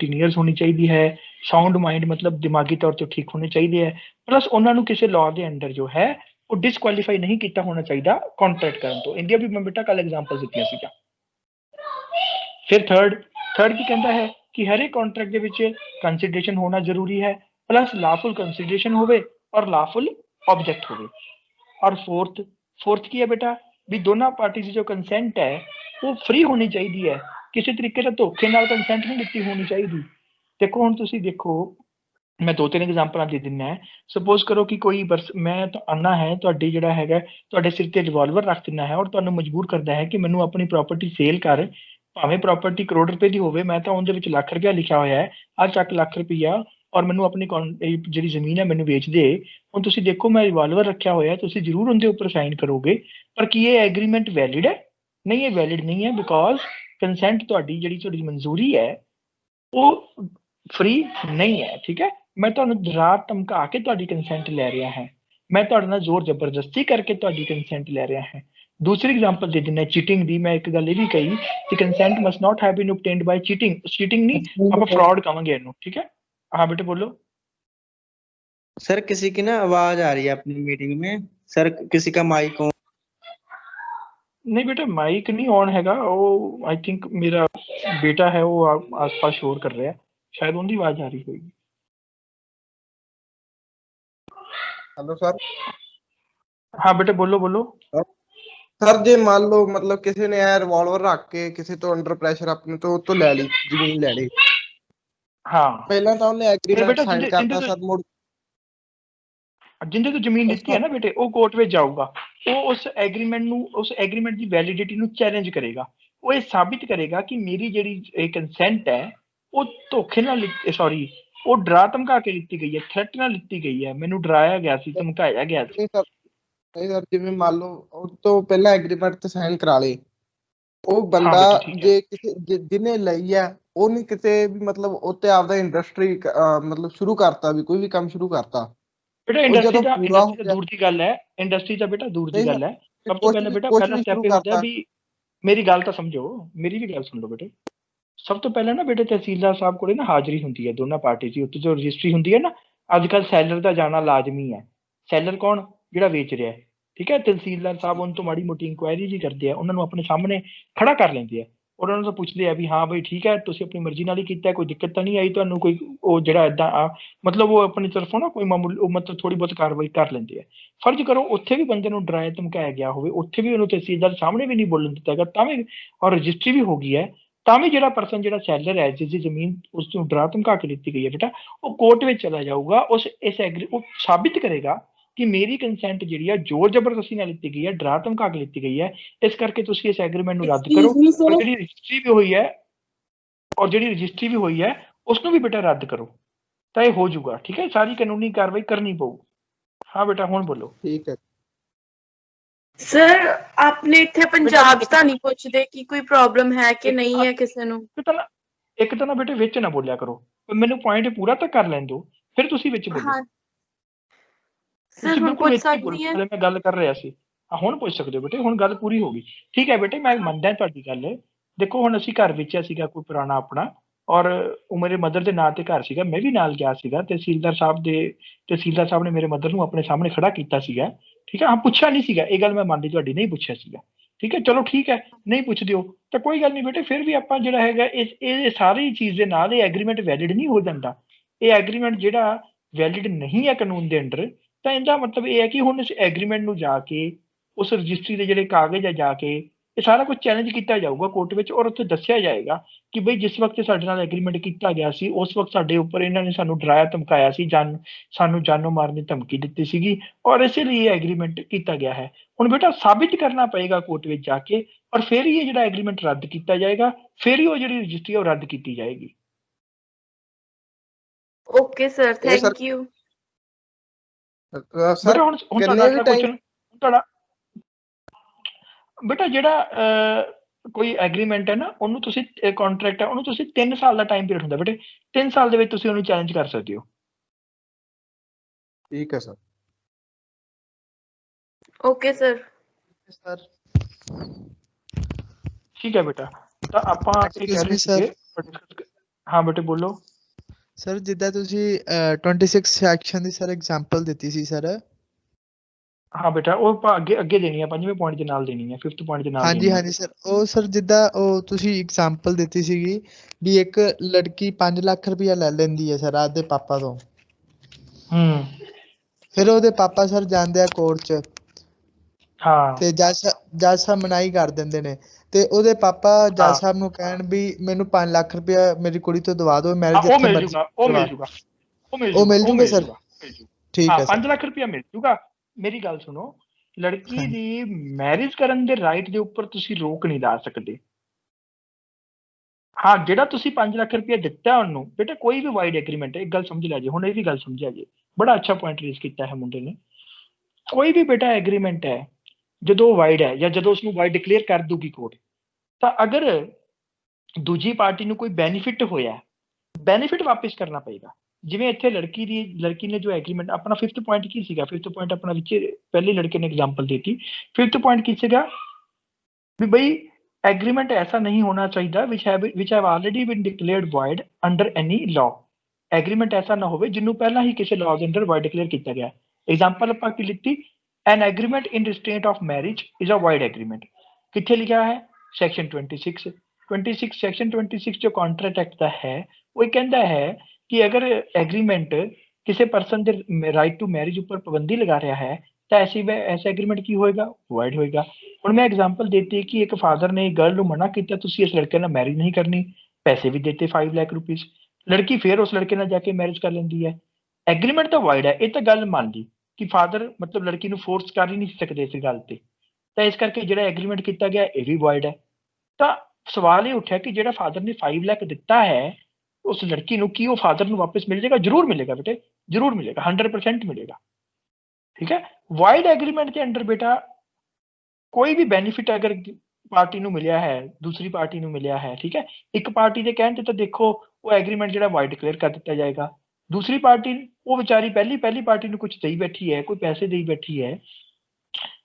18 years होनी चाहिए है, साउंड माइंड मतलब दिमागी तौर तो ठीक होने चाहिए है, प्लस उन्होंने किसी लॉ के अंडर जो है वो डिसकुआलीफाई नहीं किया होना चाहिए कॉन्ट्रैक्ट करने तो। इंडिया भी मैं बेटा कल एग्जाम्पल दित्तियां सीगा। फिर थर्ड की कहता है कि हर एक कॉन्ट्रैक्ट ਦੇ ਵਿੱਚ कंसीडरेशन होना जरूरी है, प्लस लॉफुल कंसीडरेशन होवे और लॉफुल ऑब्जेक्ट होवे। और फोर्थ की है बेटा भी दोनों पार्टी की जो कंसेंट है वो फ्री होनी चाहिए है, किसी तरीके से धोखे नाल कंसेंट नहीं दी होनी चाहिए। देखो हुण तुसीं देखो मैं 2-3 एग्जांपल दे दिना है। सपोज करो कि कोई मैं तो आना है तुहाडी जिहड़ा हैगा तुहाडे सिर ते रिवॉल्वर रख दिना है और तुहानूं मजबूर करदा है कि मैनूं अपनी प्रॉपर्टी सेल कर, भावें प्रॉपर्टी करोड़ रुपए दी होवे, मैं तो उहदे विच लाख रुपया लिखा होया है, आ चक लाख रुपया और मैनूं अपनी जिहड़ी जमीन है मैनूं वेच दे। हुण तुसीं देखो मैं रिवॉल्वर रखा होया है, तुसीं जरूर उहदे उपर साइन करोगे, पर की ये एग्रीमेंट वैलिड है? नहीं, ये वैलिड नहीं है, बिकॉज कंसेंट तुहाडी जिहड़ी तुहाडी मंजूरी है वो फ्री नहीं है। ठीक है, मैं ਤੁਹਾਨੂੰ ਡਰਾ ਧਮਕਾ ਕੇ ਤੁਹਾਡੀ ਕੰਸੈਂਟ ਲੈ ਰਿਹਾ ਹਾਂ, ਮੈਂ ਤੁਹਾਡੇ ਨਾਲ ਜ਼ੋਰ ਜ਼ਬਰਦਸਤੀ ਕਰਕੇ ਤੁਹਾਡੀ ਕੰਸੈਂਟ ਲੈ ਰਿਹਾ ਹਾਂ। दूसरी एग्जांपल दे दिना चीटिंग दी, मैं एक गल ये भी कही कि consent must not have been obtained by cheating. Cheating नहीं आप फ्रॉड कहेंगे इनू। ठीक है, हाँ बेटे बोलो। सर किसी की ना आवाज आ रही है अपनी मीटिंग में, सर किसी का माइक ऑन नहीं बेटा माइक नहीं ऑन हैगा, वो आई थिंक मेरा बेटा है वो आसपास शोर कर रहा है, शायद उनकी आवाज आ रही होगी। Hello sir. हाँ बेटे बोलो बोलो। सर जे मान लो मतलब किसी ने रिवॉल्वर रख के किसी तो अंडर प्रेशर अपने तो ले ली जमीन ले ली, हाँ पहला तो उन्हें एग्रीमेंट साइन करता सर मुड़ जिंदे तो जमीन लीती है ना बेटे वो कोर्ट में जाऊगा, वो उस एग्रीमेंट की वैलिडिटी नु चैलेंज करेगा, वो ये साबित करेगा कि मेरी जेडी कंसेंट है वो धोखे नाल सॉरी वो डरा धमका के लीती गई है, थ्रेट नाल लीती गई है, मैनू डराया गया सी, धमकाया गया सी। नहीं सर जिवें मान लो उस तो पहला एग्रीमेंट ते साइन करा ले, ਉਹ ਬੰਦਾ ਜੇ ਕਿਸੇ ਜਿਹਨੇ ਲਈ ਹੈ ਉਹ ਨਹੀਂ ਕਿਤੇ ਵੀ ਮਤਲਬ ਉੱਤੇ ਆਪਦਾ ਇੰਡਸਟਰੀ ਮਤਲਬ ਸ਼ੁਰੂ ਕਰਤਾ ਵੀ ਕੋਈ ਵੀ ਕੰਮ ਸ਼ੁਰੂ ਕਰਤਾ बेटा इंडस्ट्री का दूर की गल है, इंडस्ट्री का बेटा दूर की गल है। सब तो पहले बेटा पहला स्टेप ये होता है भी मेरी गल तो समझो, मेरी भी गल सुन लो बेटे। सब तो पहले ना बेटे तहसीलदार साहब को ना हाजरी होंगी है दोनों पार्टी की, उत्ते जो रजिस्ट्री होंगी है ना, अजकल सैलर का जाना लाजमी है। सैलर कौन जिहड़ा वेच रहा है, ठीक है, तहसीलदार साहब उन तो माड़ी मोटी इंक्वायरी जी करते हैं, उन्होंने अपने सामने खड़ा कर लेंगे है, उन्होंने तो पूछते हैं भी हाँ भाई ठीक है तुसीं अपनी मर्जी नाल ही कीता, कोई दिक्कत तो नहीं आई तुहानूं, कोई वो जिहड़ा इदां मतलब वो अपनी तरफों ना कोई मामूली मतलब थोड़ी बहुत कार्रवाई कर लेंदे है। फर्ज करो उत्थे भी बंदे नूं डराया धमकाया गया होवे, उत्थे भी उन्होंने तहसीलदार सामने भी नहीं बोलन दिता गया, तां भी और रजिस्ट्री भी हो गई है, तां भी जिहड़ा परसन जिहड़ा सैलर है जिसकी जमीन उसनूं डरा धमका के लीती गई है बेटा वो कोर्ट में चला जाऊगा, उस इस एग्री वो साबित करेगा कि मेरी कंसेंट जिहड़ी है जोर जबरदस्ती नाल लीती गई है, डरा धमका के लीती गई है, इस करके तुसीं इस एग्रीमेंट नूं रद्द करो और जिहड़ी रजिस्ट्री भी हुई है और जिहड़ी रजिस्ट्री भी हुई है उसनूं भी बेटा रद्द करो, तो ये हो जाऊगा। ठीक है, सारी कानूनी कार्रवाई करनी पऊ। हाँ बेटा हुण बोलो। ठीक है सर आपने इत्थे पंजाब ਤਾਂ नहीं ਪੁੱਛਦੇ कि कोई प्रॉब्लम है कि नहीं है ਕਿਸੇ ਨੂੰ। एक तो ना बेटे विच ना बोलिया करो, मैनू पॉइंट पूरा तो कर लैन दो फिर तुसीं विच बोलो। सर हुण पुੱਛ सकदी है, मैं गल कर रहा सी, हुण पुੱਛ सकदे हो बेटे, हुण गल पूरी हो गई। ठीक है बेटे मैं मनदा तुहाडी गल। देखो हुण असीं घर विच सीगा कोई पुराना अपना और मेरे मदर के नां ते घर सीगा, मैं भी नाल गया सीगा, तहसीलदार साहब ने मेरे मदर नूं अपने सामने खड़ा कीता सीगा। ठीक है, हाँ पुछया नहीं सीगा, ये गल मैं मानदी तुहाडी नहीं पुछया सीगा। ठीक है चलो ठीक है नहीं पुछदे हो तो कोई गल नहीं बेटे, फिर भी आपां जिहड़ा हैगा इस सारी चीज़ दे नाल ये एग्रीमेंट वैलिड नहीं हो जांदा। ये एग्रीमेंट जिहड़ा वैलिड नहीं है कानून दे अंडर, तो इहदा मतलब ये है कि हुण इस एग्रीमेंट नूं जाके उस रजिस्ट्री दे जिहड़े कागज है जाके ये सारा कुछ चैलेंज किया जाऊगा कोर्ट में और उत्थे दस्सिया जाएगा कि बई जिस वक्त साडे नाल एग्रीमेंट किया गया सी उस वक्त साडे उपर इन्हां ने सानू डराया धमकाया सी, सानू जानों मारने की धमकी दी सीगी और इसीलिए ये एग्रीमेंट किया गया है। हुण बेटा साबित करना पएगा कोर्ट में जाके और फिर ही ये जिहड़ा एग्रीमेंट रद्द किया जाएगा, फिर ही वो जिहड़ी रजिस्ट्री है रद्द की जाएगी। Okay sir thank you. Sir कितने टाइम बेटा जिहड़ा कोई एग्रीमेंट है ना ਉਹਨੂੰ ਤੁਸੀਂ कॉन्ट्रैक्ट है ਉਹਨੂੰ ਤੁਸੀਂ 3 साल ਦਾ टाइम पीरियड ਹੁੰਦਾ बेटे, 3 साल ਦੇ ਵਿੱਚ ਤੁਸੀਂ ਉਹਨੂੰ ਚੈलेंज कर सकते हो। ठीक है सर। Okay sir. सर ठीक है बेटा तो ਆਪਾਂ ਇਹ ਕਹਿ ਰਹੇ ਸੀਗੇ। हाँ बेटे बोलो। ਸਰ ਜਿੱਦਾਂ ਤੁਸੀਂ 26 ਸੈਕਸ਼ਨ ਦੀ ਸਰ ਐਗਜ਼ਾਮਪਲ ਦਿੱਤੀ ਸੀ ਸਰ। हाँ बेटा वो अगे अगे देनी है, 5वें पॉइंट के नाल देनी है, 5th पॉइंट के नाल ਹਾਂਜੀ देनी है। ਹਾਂਜੀ ਸਰ ਉਹ ਸਰ ਜਿੱਦਾਂ ਉਹ ਤੁਸੀਂ ਐਗਜ਼ਾਮਪਲ ਦਿੱਤੀ ਸੀਗੀ ਵੀ ਇੱਕ ਲੜਕੀ 5 ਲੱਖ ਰੁਪਇਆ ਲੈ ਲੈਂਦੀ ਹੈ ਸਰ ਆਪਦੇ ਪਾਪਾ ਤੋਂ। ਫਿਰ ਉਹਦੇ ਪਾਪਾ ਸਰ ਜਾਂਦੇ ਆ ਕੋਰਟ 'ਚ हाँ ਤੇ ਜੱਜ ਸਾਹਿਬ ਮਨਾਹੀ ਕਰ ਦਿੰਦੇ ਨੇ ਤੇ ਉਹਦੇ ਪਾਪਾ ਜੱਜ हाँ ਸਾਹਿਬ ਨੂੰ ਕਹਿਣ ਵੀ ਮੈਨੂੰ 5 ਲੱਖ ਰੁਪਇਆ ਮੇਰੀ ਕੁੜੀ ਤੋਂ ਦਵਾ ਦਿਓ, हाँ ਮੈਰਿਜ वो ਜਿੱਥੇ मिल ਮਰਜ਼ੀ जूगा, वो ਕਰਵਾ। मिल जूगा, वो मिल ਉਹ जूगा, ਮਿਲ वो ਜੂਗੇ मिल ਸਰ? जूगा, मिल जूगा। ਠੀਕ हाँ ਹੈ 5 ਸਰ। ਲੱਖ ਰੁਪਇਆ ਮਿਲ ਜੂਗਾ। ਮੇਰੀ ਗੱਲ ਸੁਣੋ, ਲੜਕੀ ਹਾਂਜੀ ਦੀ ਮੈਰਿਜ ਕਰਨ ਦੇ ਰਾਈਟ ਦੇ ਉੱਪਰ ਤੁਸੀਂ ਰੋਕ ਨਹੀਂ ਲਾ ਸਕਦੇ। ਹਾਂ ਜਿਹੜਾ ਤੁਸੀਂ 5 ਲੱਖ ਰੁਪਇਆ ਦਿੱਤਾ ਉਹਨੂੰ, ਬੇਟਾ ਕੋਈ ਵੀ ਵਾਈਡ ਐਗਰੀਮੈਂਟ ਹੈ, ਇੱਕ ਗੱਲ ਸਮਝ ਲਿਆ ਜੀ, ਹੁਣ ਇਹ ਵੀ ਗੱਲ ਸਮਝਿਆ ਜੀ, ਬੜਾ ਅੱਛਾ ਪੁਆਇੰਟ ਰੇਜ਼ ਕੀਤਾ ਹੈ ਮੁੰਡੇ ਨੇ। ਕੋਈ ਵੀ ਬੇਟਾ ਐਗਰੀਮੈਂਟ ਹੈ ਜਦੋਂ ਵਾਈਡ ਹੈ ਜਾਂ ਜਦੋਂ ਉਸਨੂੰ ਵਾਈਡ ਡਿਕਲੇਅਰ ਕਰ ਦੂਗੀ ਕੋਰਟ, ਤਾਂ ਅਗਰ ਦੂਜੀ ਪਾਰਟੀ ਨੂੰ ਕੋਈ ਬੈਨੀਫਿਟ ਹੋਇਆ, ਬੈਨੀਫਿਟ ਵਾਪਸ ਕਰਨਾ ਪਏਗਾ। ਜਿਵੇਂ ਇੱਥੇ ਲੜਕੀ ਨੇ ਜੋ ਐਗਰੀਮੈਂਟ, ਆਪਣਾ 5th ਪੁਆਇੰਟ ਕੀ ਸੀਗਾ? 5th ਪੁਆਇੰਟ ਆਪਣਾ ਵਿੱਚ ਪਹਿਲੇ ਲੜਕੇ ਨੇ ਐਗਜ਼ਾਮਪਲ ਦਿੱਤੀ। 5th ਪੁਆਇੰਟ ਕੀ ਸੀਗਾ ਵੀ ਬਈ एग्रीमेंट ऐसा नहीं होना चाहिए which have already been declared void under any law। Agreement ऐसा ना होवे जिन्हों पहला ही किसी लॉ के अंदर void declare किया गया। एग्जांपल ਆਪਾਂ ਕੀ ਲਿੱਤੀ? an agreement in restraint of marriage is a void agreement। ਕਿੱਥੇ ਲਿਖਿਆ ਹੈ? ਸੈਕਸ਼ਨ 26 ਸੈਕਸ਼ਨ 26 ਜੋ ਕੰਟਰੈਕਟ ਐਕਟ ਦਾ ਹੈ ਉਹ ਇਹ ਕਹਿੰਦਾ ਹੈ ਕਿ ਅਗਰ ਐਗਰੀਮੈਂਟ ਕਿਸੇ ਪਰਸਨ ਦੇ ਰਾਈਟ ਟੂ ਮੈਰਿਜ ਉੱਪਰ ਪਾਬੰਦੀ ਲਗਾ ਰਿਹਾ ਹੈ ਤਾਂ ਐਸਾ ਐਗਰੀਮੈਂਟ ਕੀ ਹੋਏਗਾ? ਵਾਇਡ ਹੋਏਗਾ। ਹੁਣ ਮੈਂ ਐਗਜ਼ਾਮਪਲ ਦਿੱਤੀ ਕਿ ਇੱਕ ਫਾਦਰ ਨੇ ਗਰਲ ਨੂੰ ਮਨਾ ਕੀਤਾ, ਤੁਸੀਂ ਇਸ ਲੜਕੇ ਨਾਲ ਮੈਰਿਜ ਨਹੀਂ ਕਰਨੀ, ਪੈਸੇ ਵੀ ਦਿੱਤੇ 5 ਲੱਖ ਰੁਪੀਸ, ਲੜਕੀ ਫਿਰ ਉਸ ਲੜਕੇ ਨਾਲ ਜਾ ਕੇ ਮੈਰਿਜ ਕਰ ਲੈਂਦੀ ਹੈ। ਐਗਰੀਮੈਂਟ ਤਾਂ ਵਾਇਡ ਹੈ, ਇਹ ਤਾਂ ਗੱਲ ਮੰਨ ਲਈ ਕਿ ਫਾਦਰ ਮਤਲਬ ਲੜਕੀ ਨੂੰ ਫੋਰਸ ਕਰ ਹੀ ਨਹੀਂ ਸਕਦੇ ਇਸ ਗੱਲ ਤੇ, ਤਾਂ ਇਸ ਕਰਕੇ ਜਿਹੜਾ ਐਗਰੀਮੈਂਟ ਕੀਤਾ ਗਿਆ ਇਹ ਵੀ ਵਾਇਡ ਹੈ। ਤਾਂ ਸਵਾਲ ਇਹ ਉੱਠਿਆ ਕਿ ਜਿਹੜਾ ਫਾਦਰ ਨੇ 5 ਲੱਖ ਦਿੱਤਾ ਹੈ ਉਸ ਲੜਕੀ ਨੂੰ, ਕੀ ਉਹ ਫਾਦਰ ਨੂੰ ਵਾਪਸ ਮਿਲ ਜਾਏਗਾ? ਜ਼ਰੂਰ ਮਿਲੇਗਾ ਬੇਟੇ, ਜ਼ਰੂਰ ਮਿਲੇਗਾ, 100% ਮਿਲੇਗਾ। ਠੀਕ ਹੈ। ਵਾइड एग्रीमेंट के अंडर बेटा कोई भी बेनिफिट अगर पार्टी ਨੂੰ ਮਿਲਿਆ ਹੈ, ਦੂਸਰੀ ਪਾਰਟੀ ਨੂੰ ਮਿਲਿਆ ਹੈ, ਠੀਕ ਹੈ, ਇੱਕ ਪਾਰਟੀ ਦੇ ਕਹਿਣ ਤੇ ਤਾਂ ਦੇਖੋ ਉਹ ਐਗਰੀਮੈਂਟ ਜਿਹੜਾ ਵਾइड ਡਿਕਲੇਅਰ ਕਰ ਦਿੱਤਾ ਜਾਏਗਾ। ਦੂਸਰੀ ਪਾਰਟੀ ਉਹ ਵਿਚਾਰੀ ਪਹਿਲੀ ਪਾਰਟੀ ਨੂੰ ਕੁਝ ਦੇਈ ਬੈਠੀ ਹੈ, ਕੋਈ ਪੈਸੇ ਦੇਈ ਬੈਠੀ ਹੈ,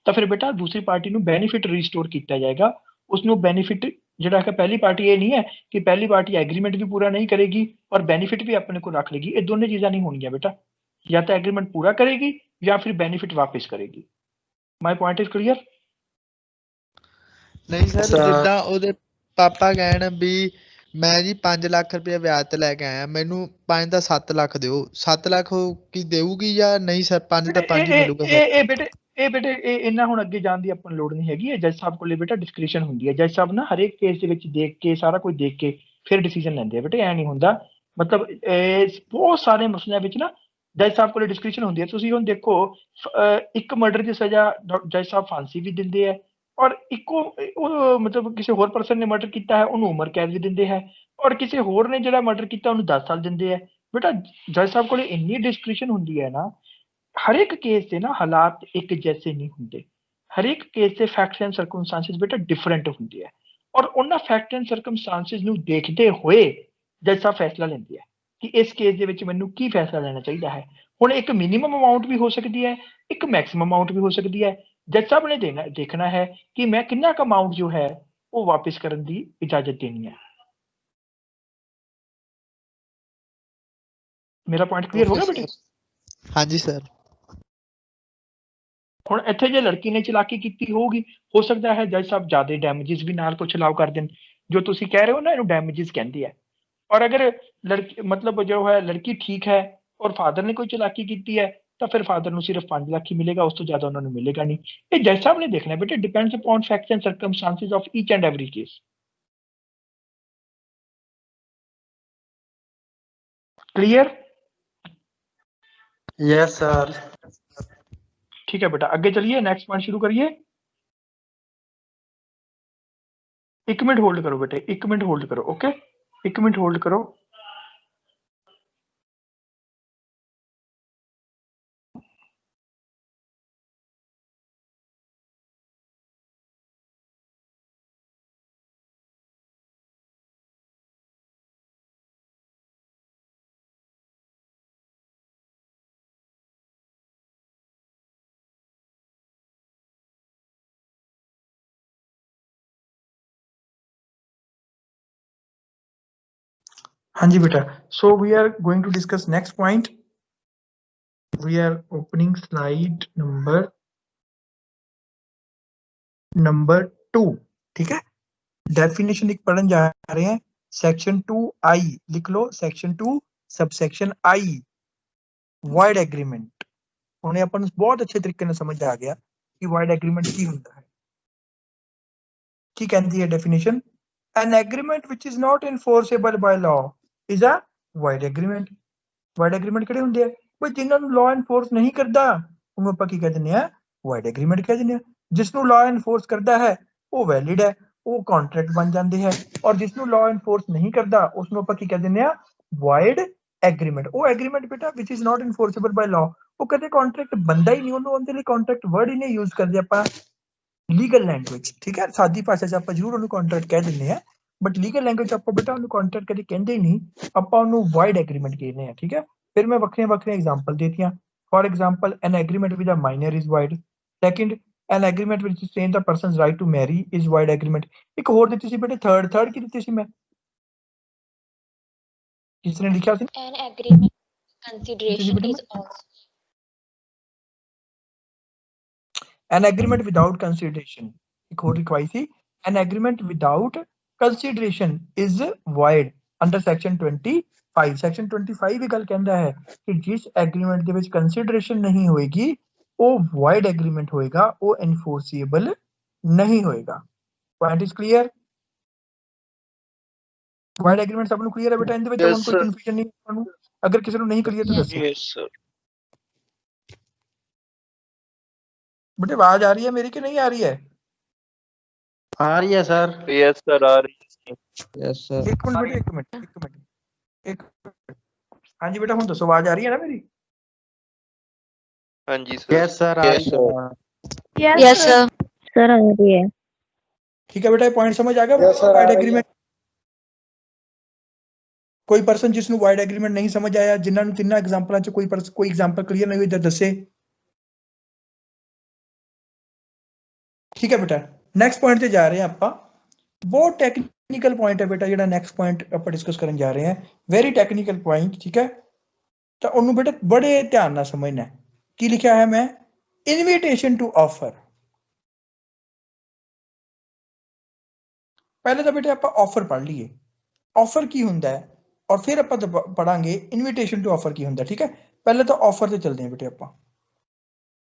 ਤਾਂ ਫਿਰ ਬੇਟਾ ਦੂਸਰੀ ਪਾਰਟੀ ਨੂੰ ਬੈਨੀਫਿਟ ਰੀਸਟੋਰ ਕੀਤਾ ਜਾਏਗਾ। ਉਸ ਨੂੰ ਬੈਨੀਫਿਟ ਜਿਹੜਾ ਹੈ, ਪਹਿਲੀ ਪਾਰਟੀ ਇਹ ਨਹੀਂ ਹੈ ਕਿ ਪਹਿਲੀ ਪਾਰਟੀ ਐਗਰੀਮੈਂਟ ਵੀ ਪੂਰਾ ਨਹੀਂ ਕਰੇਗੀ ਔਰ ਬੈਨੀਫਿਟ ਵੀ ਆਪਣੇ ਕੋਲ ਰੱਖ ਲੇਗੀ, ਇਹ ਦੋਨੇ ਚੀਜ਼ਾਂ ਨਹੀਂ ਹੋਣਗੀਆਂ बेटा। या तो एग्रीमेंट पूरा करेगी या फिर बेनिफिट वापस करेगी। My point is clear? ਨਹੀਂ ਸਰ ਜਿੱਦਾਂ ਉਹਦੇ ਪਾਪਾ ਕਹਿਣ ਵੀ ਮੈਂ ਜੀ 5 ਲੱਖ ਰੁਪਇਆ ਵਿਆਜ ਤੇ ਲੈ ਕੇ ਆਇਆ, ਮੈਨੂੰ 5 ਦਾ 7 ਲੱਖ ਦਿਓ, 7 ਲੱਖ ਉਹ ਕੀ ਦੇਊਗੀ ਜਾਂ ਨਹੀਂ ਸਰ? 5 ਦਾ 5 ਹੀ ਮਿਲੂਗਾ ਸਰ? ਇਹ ਬੇਟੇ ਇਹ ਇੰਨਾ ਹੁਣ ਅੱਗੇ ਜਾਣ ਦੀ ਆਪਾਂ ਨੂੰ ਲੋੜ ਨਹੀਂ ਹੈਗੀ, ਇਹ ਜੱਜ ਸਾਹਿਬ ਕੋਲੇ ਬੇਟਾ ਡਿਸਕ੍ਰਿਸ਼ਨ ਹੁੰਦੀ ਹੈ। ਜੱਜ ਸਾਹਿਬ ਨਾ ਹਰੇਕ ਕੇਸ ਦੇ ਵਿੱਚ ਦੇਖ ਕੇ ਸਾਰਾ ਕੁਝ ਦੇਖ ਕੇ ਫਿਰ ਡਿਸੀਜਨ ਲੈਂਦੇ ਆ ਬੇਟੇ, ਐ ਨਹੀਂ ਹੁੰਦਾ। ਮਤਲਬ ਬਹੁਤ ਸਾਰੇ ਮਸਲਿਆਂ ਵਿੱਚ ਨਾ ਜੱਜ ਸਾਹਿਬ ਕੋਲੇ ਡਿਸਕ੍ਰਿਸ਼ਨ ਹੁੰਦੀ ਹੈ। ਤੁਸੀਂ ਹੁਣ ਦੇਖੋ ਇੱਕ ਮਰਡਰ ਦੀ ਸਜ਼ਾ ਜੱਜ ਸਾਹਿਬ ਫਾਂਸੀ ਵੀ ਦਿੰਦੇ ਹੈ ਔਰ ਇੱਕੋ ਉਹ ਮਤਲਬ ਕਿਸੇ ਹੋਰ ਪਰਸਨ ਨੇ ਮਰਡਰ ਕੀਤਾ ਹੈ ਉਹਨੂੰ ਉਮਰ ਕੈਦ ਵੀ ਦਿੰਦੇ ਹੈ ਔਰ ਕਿਸੇ ਹੋਰ ਨੇ ਜਿਹੜਾ ਮਰਡਰ ਕੀਤਾ ਉਹਨੂੰ 10 ਸਾਲ ਦਿੰਦੇ ਹੈ। ਬੇਟਾ ਜੱਜ ਸਾਹਿਬ ਕੋਲੇ ਇੰਨੀ ਡਿਸਕ੍ਰਿਸ਼ਨ ਹੁੰਦੀ ਹੈ ਨਾ, हर एक केस से ना हालात एक जैसे नहीं होंगे, हर एक केस से फैक्ट्स एंड सर्कमस्टांसिस बेटा डिफरेंट होंगे है और उन्होंने फैक्ट एंड सर्कमस्टांसिस ਨੂੰ ਦੇਖਦੇ ਹੋਏ ਜੱਜ ਸਾਹਿਬ ਫੈਸਲਾ ਲੈਂਦੇ ਆ ਕਿ ਇਸ ਕੇਸ ਦੇ ਵਿੱਚ ਮੈਨੂੰ ਕੀ ਫੈਸਲਾ ਲੈਣਾ ਚਾਹੀਦਾ ਹੈ। ਹੁਣ ਇੱਕ ਮਿਨੀਮਮ ਅਮਾਉਂਟ ਵੀ ਹੋ ਸਕਦੀ ਹੈ, ਇੱਕ ਮੈਕਸਿਮਮ ਅਮਾਉਂਟ ਵੀ ਹੋ ਸਕਦੀ ਹੈ। ਜੱਜ ਸਾਹਿਬ ਨੇ ਦੇਖਣਾ ਹੈ ਕਿ ਮੈਂ ਕਿੰਨਾ ਕੁ ਅਮਾਉਂਟ ਜੋ ਹੈ ਉਹ ਵਾਪਸ ਕਰਨ ਦੀ ਇਜਾਜ਼ਤ ਦੇਣੀ ਹੈ। ਮੇਰਾ ਪੁਆਇੰਟ ਕਲੀਅਰ ਹੋ ਗਿਆ ਬੇਟੇ? ਹਾਂਜੀ ਸਰ। ਹੁਣ ਇੱਥੇ ਜੇ ਲੜਕੀ ਨੇ ਚਲਾਕੀ ਕੀਤੀ ਹੋਊਗੀ, ਹੋ ਸਕਦਾ ਹੈ ਜੱਜ ਸਾਹਿਬ ਜ਼ਿਆਦਾ ਡੈਮੇजेस ਵੀ ਨਾਲ ਕੁਝ ਅਲਾਉ ਕਰ ਦੇਣ, ਜੋ ਤੁਸੀਂ ਕਹਿ ਰਹੇ ਹੋ ਨਾ ਇਹਨੂੰ ਡੈਮੇजेस ਕਹਿੰਦੇ ਆ। ਔਰ ਅਗਰ ਲੜਕੀ ਮਤਲਬ ਜੋ ਹੈ ਲੜਕੀ ਠੀਕ ਹੈ ਔਰ ਫਾਦਰ ਨੇ ਕੋਈ ਚਲਾਕੀ ਕੀਤੀ ਹੈ ਤਾਂ ਫਿਰ ਫਾਦਰ ਨੂੰ ਸਿਰਫ 5 ਲੱਖ ਹੀ ਮਿਲੇਗਾ, ਉਸ ਤੋਂ ਜ਼ਿਆਦਾ ਉਹਨਾਂ ਨੂੰ ਮਿਲੇਗਾ ਨਹੀਂ। ਇਹ ਜੱਜ ਸਾਹਿਬ ਨੇ ਦੇਖਣਾ ਬੇਟੇ, depends upon facts and circumstances of each and every case. Clear? Yes sir. ठीक है बेटा, आगे चलिए, नेक्स्ट पॉइंट शुरू करिए। 1 मिनट होल्ड करो बेटे, 1 मिनट होल्ड करो। ओके 1 मिनट होल्ड करो। हाँ जी बेटा, so we are going to discuss next point. We are opening slide number 2. ठीक है, डेफिनेशन एक पढ़ने जा रहे हैं. सेक्शन 2I लिख लो, section 2 subsection I vide agreement. उन्हें अपन बहुत अच्छे तरीके से समझ आ गया कि वाइड एग्रीमेंट की होता है. की कहती है definition, an agreement which is not enforceable by law is a void agreement. Wide agreement ਕਿਹੜੇ ਹੁੰਦੇ ਆ ਬਈ, ਜਿਨ੍ਹਾਂ ਨੂੰ ਲਾਅ ਐਨਫੋਰਸ ਨਹੀਂ ਕਰਦਾ ਉਹਨੂੰ ਆਪਾਂ ਕੀ ਕਹਿ ਦਿੰਦੇ ਆ, ਵਾਈਡ ਐਗਰੀਮੈਂਟ ਕਹਿ ਦਿੰਦੇ ਆ. ਜਿਸ ਨੂੰ ਲਾਅ ਐਨਫੋਰਸ ਕਰਦਾ ਹੈ ਉਹ ਵੈਲਿਡ ਹੈ, ਉਹ ਕੰਟਰੈਕਟ ਬਣ ਜਾਂਦੇ ਹੈ. ਔਰ ਜਿਸ ਨੂੰ ਲਾਅ ਐਨਫੋਰਸ ਨਹੀਂ ਕਰਦਾ ਉਸ ਨੂੰ ਆਪਾਂ ਕੀ ਕਹਿ ਦਿੰਦੇ ਆ, ਵਾਈਡ ਐਗਰੀਮੈਂਟ. ਉਹ ਐਗਰੀਮੈਂਟ ਬੇਟਾ ਵਿਚ ਇਜ਼ ਨਾਟ ਐਨਫੋਰਸੇਬਲ ਬਾਈ ਲਾਅ, ਉਹ ਕਦੇ ਕੰਟਰੈਕਟ ਬਣਦਾ ਹੀ ਨਹੀਂ. ਉਹਨੂੰ ਉਹਦੇ ਲਈ ਕੰਟਰੈਕਟ ਵਰਡ ਹੀ ਨਹੀਂ ਯੂਜ਼ ਕਰਦੇ ਆਪਾਂ ਲੀਗਲ ਲੈਂਗੁਏਜ. ਠੀਕ ਹੈ, ਸਾਦੀ ਭਾਸ਼ਾ 'ਚ ਆਪਾਂ ਜ਼ਰੂਰ ਉਹਨੂੰ ਕੰਟਰੈਕਟ ਕਹਿ ਦਿੰਦੇ ਆ, ਬਟ ਲੀਗਲ ਲੈਂਗੁਏਜ ਆਪਾਂ ਬੇਟਾ ਉਹਨੂੰ ਕੰਟਰੈਕਟ ਕਦੇ ਕਹਿੰਦੇ ਹੀ ਨਹੀਂ, ਆਪਾਂ ਉਹਨੂੰ ਵਾਈਡ ਐਗਰੀਮੈਂਟ ਕਹਿੰਦੇ ਆ. ਠੀਕ ਹੈ, फिर मैं ਵੱਖਰੀਆਂ एग्जांपल देती हैं. For example, an agreement with a minor is void. Second, an agreement which change the person's right to marry is void agreement. एक और ਦਿੱਤੀ ਸੀ ਬੇਟੇ, थर्ड की ਦਿੱਤੀ ਸੀ मैं, किसने लिखा ਸੀ? An agreement consideration is also. An agreement without consideration. एक और लिखवाई थी, an agreement without consideration is void under section 25. Section 25 भी गल कहता है कि जिस एग्रीमेंट ਦੇ ਵਿੱਚ कंसिडरेशन नहीं होएगी वो void एग्रीमेंट होएगा, वो enforceable नहीं होएगा. Point is clear? void agreement सब ਨੂੰ क्लियर है बेटा? ਇਹਦੇ ਵਿੱਚ ਹੁਣ ਕੋਈ ਕਨਫਿਊਜ਼ਨ ਨਹੀਂ ਤੁਹਾਨੂੰ? अगर किसी ਨੂੰ नहीं क्लियर तो ਦੱਸੋ. Yes sir. बेटे आवाज आ रही है मेरी कि नहीं आ रही है? आ रही है सर. यस सर आ रही है. Yes sir. एक मिनट. हाँ जी बेटा, ਹੁਣ ਦੱਸੋ आवाज आ रही है ना मेरी? हाँ जी सर. Yes sir. आ रही है. Yes sir. सर आ रही है. ठीक है बेटा, पॉइंट समझ आ गया? वाइड एग्रीमेंट कोई पर्सन जिसਨੂੰ वाइड एग्रीमेंट नहीं समझ आया, जिन्हां ਨੂੰ ਤਿੰਨਾਂ ਐਗਜ਼ਾਮਪਲਾਂ ਚ ਕੋਈ ਐਗਜ਼ਾਮਪਲ ਕਲੀਅਰ ਨਹੀਂ ਹੋਈ ਤਾਂ ਦੱਸੇ. ठीक है बेटा, नेक्स्ट पॉइंट ਤੇ ਜਾ ਰਹੇ ਹਾਂ ਆਪਾਂ. बहुत टेक्निकल पॉइंट है बेटा ਜਿਹੜਾ नेक्स्ट पॉइंट ਆਪਾਂ डिस्कस ਕਰਨ ਜਾ ਰਹੇ ਹਾਂ, वेरी टेक्निकल पॉइंट. ठीक है, ਤਾਂ ਉਹਨੂੰ बेटा बड़े ध्यान ਨਾਲ समझना है. ਕੀ ਲਿਖਿਆ है मैं, इनविटेशन टू ऑफर. पहले तो बेटे ਆਪਾਂ ऑफर पढ़ ਲਈਏ, ऑफर ਕੀ ਹੁੰਦਾ ਹੈ, और फिर ਆਪਾਂ पढ़ांगे इनविटेशन टू ऑफर ਕੀ ਹੁੰਦਾ. ठीक है, पहले तो ऑफर ਤੇ ਚੱਲਦੇ ਹਾਂ बेटे ਆਪਾਂ.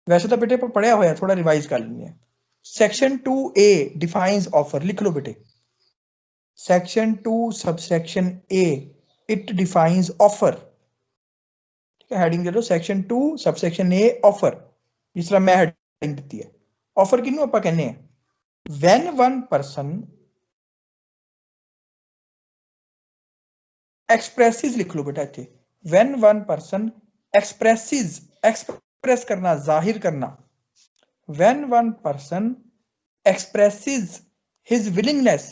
वैसे तो बेटे ਆਪਾਂ पढ़िया होया, थोड़ा रिवाइज कर लेंगे. Section 2A defines offer. लिख लो बेटे, section 2 subsection A it defines offer. ठीक है, हेडिंग दे दो सेक्शन 2 सबसेक्शन A ऑफर. जिस तरह मैं हेडिंग दी है. ऑफर किन्नू ਆਪਾਂ कहने हैं, when one person expresses. लिख लो बेटा इत्थे, when one person expresses, express करना, जाहिर करना. When one person expresses his willingness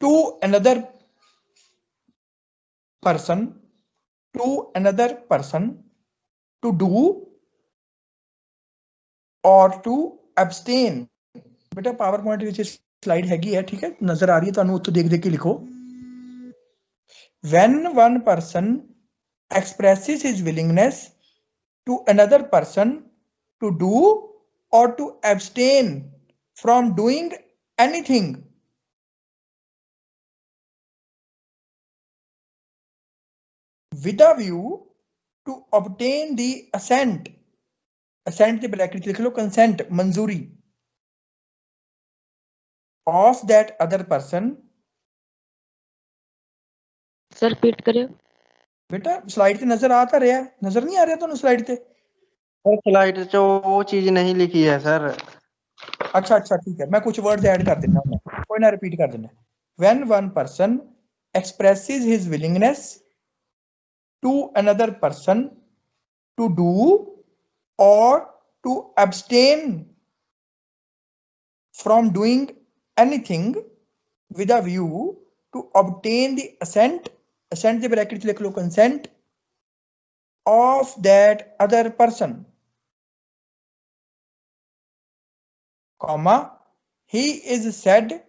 to another person to do or to abstain. बेटा पावर पॉइंट ਵਿੱਚ स्लाइड हैगी है. ठीक है, नजर आ रही है ਤੁਹਾਨੂੰ? ਉੱਥੋਂ देख के लिखो. When one person expresses his willingness to another person to do or to abstain from doing anything with a view to obtain the assent the bracket लिख लो, consent, मंजूरी of that other person. Sir repeat करियो. बेटा slide पे नजर आता रहा है, नजर नहीं आ रहा ਤੁਹਾਨੂੰ स्लाइड पे? सर स्लाइड च वो चीज नहीं लिखी है सर. अच्छा ठीक है, मैं कुछ वर्ड्स ऐड कर देना हूं, कोई ना रिपीट कर देना. When one person expresses his willingness to another person to do or to abstain from doing anything with a view to obtain the assent the bracket लिख लो, consent of that other person, comma he is said